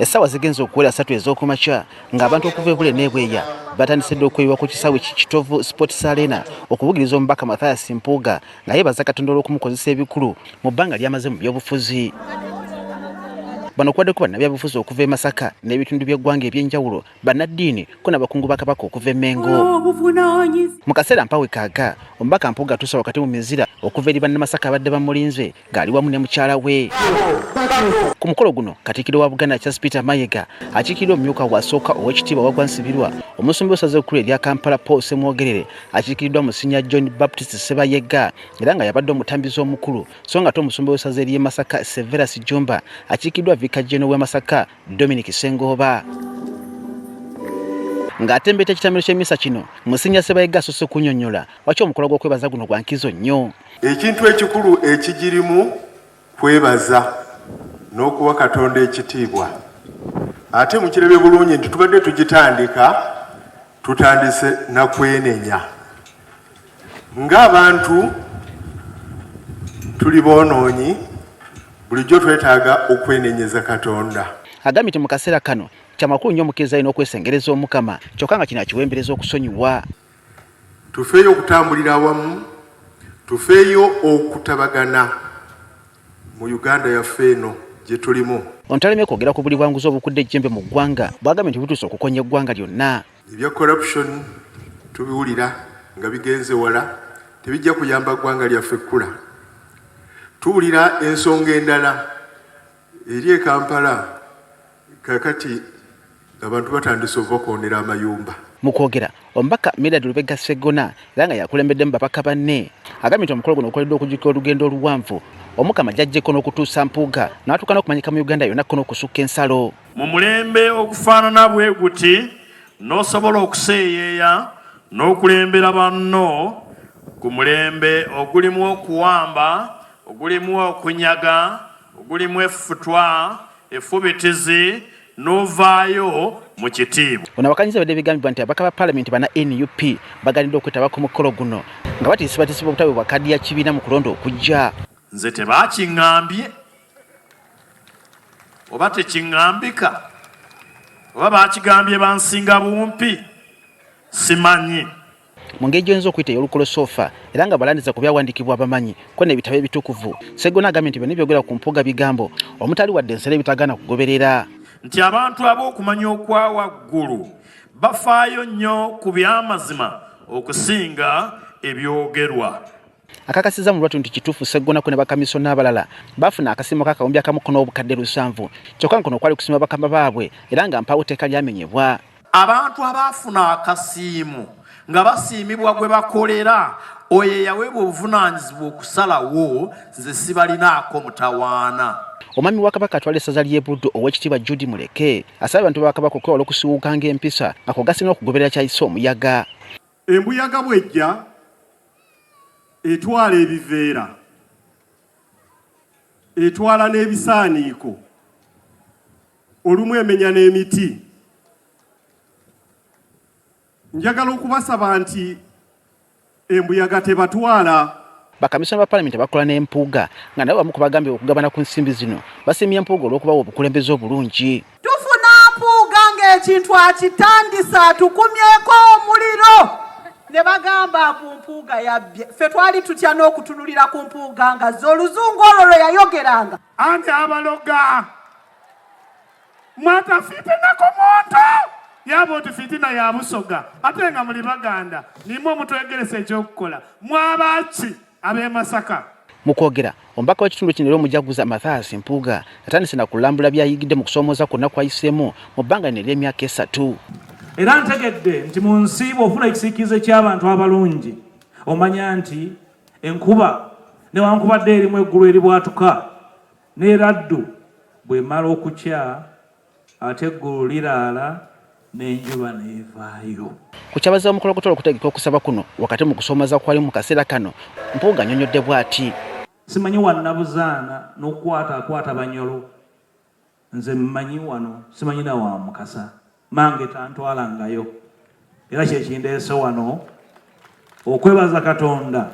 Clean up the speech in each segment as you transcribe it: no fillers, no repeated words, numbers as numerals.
Essaawa zigenze okuwera 3 ez'okumakya ng'abantu okuva ebule n'ebweya batandisedde okweyiwa ku kisaawe Kitovu Sports Arena okubugiriza omubaka Mathias Mpuuga nga yeebaza Katonda olw'okumukozesa ebikulu mu bbanga ly'amaze mu by'obufuzi. Bano kwaddeko bannabyabufuzi okuva e Masaka n'ebitundu by'eggwanga eby'enjawulo, bannaddiini ko n'abakungu ba Kabaka okuva e Mengo. Mu kaseera mpawe kaaga omubaka Mpuuga atuuse wakati mu mizira okuva eri bannamasaka abadde bamulinze ng'ali wamu ne mukyala we. Ku mukolo guno Katikkiro wa Buganda Charles Peter Mayiga akiikirira omumyuka wasooka ow'ekitiibwa Waggwa Nsibirwa, omusumba w'essaza ekkulu erya Kampala Paul Ssemwogerere akiikiriddwa Musinya John Baptist Ssebayega era nga yabadde omutambizi omukulu, so nga ate omusumba w'essaza ery'e Masaka Severus Jumba akiikiriddwa Vicar General w'e Masaka Dominic Ssengoba. Ng'atembeta ekitamiro ky'emmisa kino, Musinya Ssebayega asoose kunnyonnyola lwaki omukolo gw'okwebaza guno gwa nkizo nnyo. Ekintu ekikulu ekigirimu kwebaza n'okuwa Katonda ekitiibwa. Ate mukirabye bulungi nti tubadde tugitandika tutandise na kwenenya. Ng'abantu tuli boonoonyi, bulijjo twetaaga okwenenyeza Katonda. Agambye nti mu kaseera kano kyamakulu nnyo omukkiriza alina okwesengereza Omukama, kyokka nga kino akiwembereza okusonyiwa. Tufeeyo okutambulira awamu, tufeeyo okutabagana mu Uganda yaffe eno gye tulimu. Ontalemye kwogera ku buli bwanguzi obukudde ejjembe mu ggwanga bwagambye nti butuuse okukonya eggwanga lyonna. Ebya corruption tubiwulira nga bigenze wala, tebijja kuyamba ggwanga lyaffe kkula. Tuwulira ensonga endala eri e Kampala kakati abantu batandise okukoonera amayumba. Mu kwogera omubaka Medard Lubega Sseggona era nga yakulembeddemu babaka banne agambye nti omukolo guno okoleddwa okujjukira olugendo oluwanvu Omukama gy'ajjeko n'okutuusa Mpuuga n'atuuka n'okumanyika mu Uganda yonna n'okusukka ensalo. Mu mulembe okufaanana bwe guti n'osobola okuseeyeeya n'okulembera banno ku mulembe ogulimu okuwamba, ogulimu okunyaga, ogulimu effutwa, effubitizi n'ovaayo mu kitiibwa. Ono abakanyiza badde bigambibwa nti abaka ba Paalamenti bana NUP bagalidde okwetaba ku mukolo guno nga batiisibwa obutabe bwa kkaadi ya kibiina mu kulonda okujja. Nze tebakiŋŋambye oba tekiŋŋambika oba bakigambye bansinga bumpi simanyi. Mu ngeri gy'oyinza okuyita ey'olukolosoofa era nga balandiza ku byawandiikibwa abamanyi ko n'ebitabo ebitukuvu, Sseggona agambye nti bino byogera ku Mpuuga bigambo omutali wadde ensala ebitagaana kugoberera. Nti abantu ab'okumanya okwa waggulu bafaayo nnyo ku by'amazima okusinga ebyogerwa. Akakasiza mu lwatu nti kituufu Sseggona ne bakamisona abalala bafuna akasiimo k'akawumbi akamu n'obukadde 700 kyokka nkono kwali kusiima bakama baabwe era nga mpaawo tteeka lyamenyebwa. Abantu abaafuna akasiimo nga basiimibwa gwe bakolera oyo yaweebwa obuvunaanyizibwa okusalawo, nze sibalinaako mutawaana. Omwami wa Kabaka atwala essaza ly'e Buddo Oweekitiibwa Judy Muleke asaba abantu ba Kabaka okwewala okusiwuukanga empisa ako gasinga okugoberera kyayise omuyaga. Embuyaga bw'ejja etwala ebiveera, etwala n'ebisaaniiko, olumu emenya n'emiti. Njagala okubasaba nti embuyaga tebatwala. Bakamisona ba Paalamenti bakola n'Empuuga nga nabo bamu ku bagambye okugabana ku nsimbi zino basiimye Mpuuga olw'okubawa obukulembeze obulungi. Tufuna Mpuuga ng'ekintu akitandisa tukumyeko omuliro ne bagamba ku Mpuuga yabbye. Ffe twali tutya n'okutunulira ku Mpuuga nga z'oluzungu olwo lwe yayogeranga. Anti abaloga mwatafite nako moto yabo tufitina ya busoga ate nga muli Baganda nimwo mutwegeresa ekyokukola mwabaki ab'e Masaka. Mu kwogera omubaka w'ekitundu kino era omujaguza Mathias Mpuuga atandise na kulambula byayigidde mu kusoomooza kwonna kwayiseemu mu bbanga lino ery'emyaka 3. Era ntegedde nti mu nsi bw'ofuna ekisiikirize ky'abantu abalungi omanya nti enkuba newankubadde erimu eggulu eribwatuka n'eraddu bw'emala okukya ate eggulu liraala n'enjuba neevaayo. Ku kyabaza omukolo okutola okutegeka okusaba kuno wakati mu kusoomoza kwali mu kaseera kano, Mpuuga annyonnyodde bw'ati. Simanyi wannabuzaana n'okukwata Banyolo, nze mmanyi wano simanyi na wa Mukasa mange tantwalangayo era kyekindeese wano okwebaza Katonda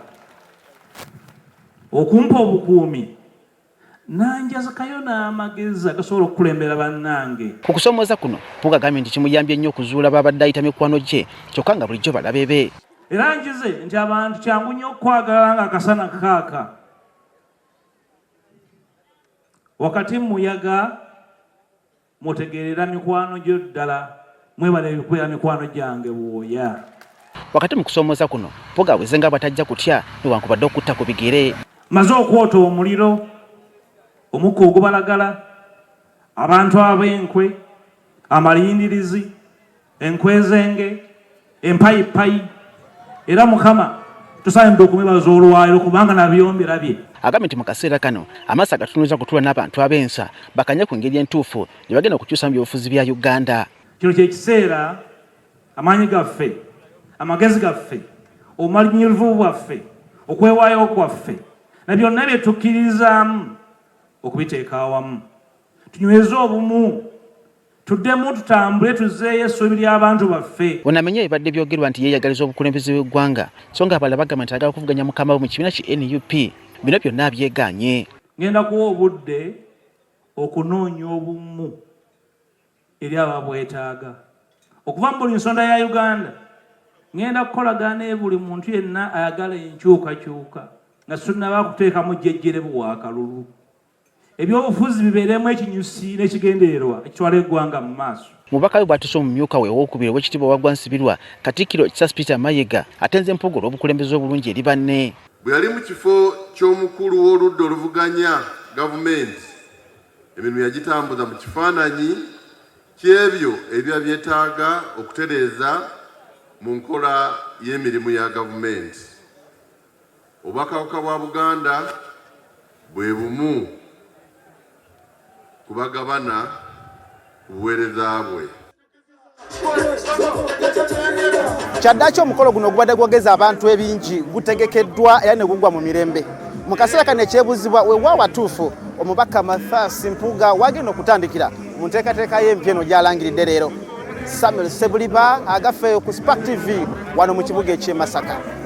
okumpa obukuumi nanjazakayo n'amagezi agasobola okukulembera bannange. Ku kusomooza kuno Mpuuga agambye nti kimuyambye nnyo okuzuula babadde ayita mikwano gye kyokka nga bulijjo balabe be. Era njize nti abantu kyangu nnyo okwagalala ng'akasana kaaka. Wakati muyaga mutegeerera mikwano gyo ddala mwebale ebikubeera mikwano gyange bwoya. Wakati mu kusomooza kuno Mpuuga aweze nga bwatajja kutya newankubadde okutta ku bigere. Maze okwota omuliro omukka ogubalagala abantu ab'enkwe amaliyindirizi enkwezenge empayipayi era Mukama tusaanidde okumwebaza olwaliro kubanga nabyo mbirabye. Agambye nti mu kaseera kano amaaso agatunuuliza kutuula n'abantu ab'ensa bakanye ku ngeri entuufu gye bagenda okukyusa mu byobufuzi bya Uganda. Kino kye kiseera amaanyi gaffe amagezi gaffe obumalirivu bwaffe okwewaayo kwaffe na byonna bye tukkirizaamu okubiteeka awamu tunyweze obumu tuddemu tutambule tuzzeeyo essuubi ly'abantu baffe. Onamenye ebibadde byogerwa nti yeeyagaliza obukulembeze bw'eggwanga so nga abalala bagamba nti agala okuvuganya mukama we mu kibiina ki NUP bino byonna abyegaanye. Ngenda kuwa obudde okunoonya obumu eri ababwetaaga okuva mu buli nsonda ya Uganda. Ngenda kukolagana buli muntu yenna ayagala enkyukakyuka nga tunnaba kuteekamu jjejjere bw'akalulu. Ebyobufuzi bibeeremu ekinyusi n'ekigendererwa ekitwala eggwanga mu maaso. Mubaka we bw'atuuse omumyuka we ow'okubiri ow'ekitiibwa Waggwa Nsibirwa Katikkiro Charles Peter Mayiga atenze Mpuuga olw'obukulembeze obulungi eri banne. Bwe yali mu kifo ky'omukulu w'oludda oluvuganya gavumenti emirimu yagitambuza mu kifaananyi ky'ebyo ebiba byetaaga okutereeza mu nkola y'emirimu ya gavumenti. Obubaka bwa Buganda bwe bumu kubagabana ku buweereza bwe. Kyaddaaki omukolo guno gubadde gwogeza abantu ebingi gutegekeddwa era ne gugwa mu mirembe. Mu kaseera kano ekyebuzibwa weewa watuufu omubaka Mathias Mpuuga wagenda okutandikira mu nteekateeka y'empya eno gy'alangiridde leero. Samuel Sebuliba agafeeyo ku Spark TV wano mu kibuga eky'e Masaka.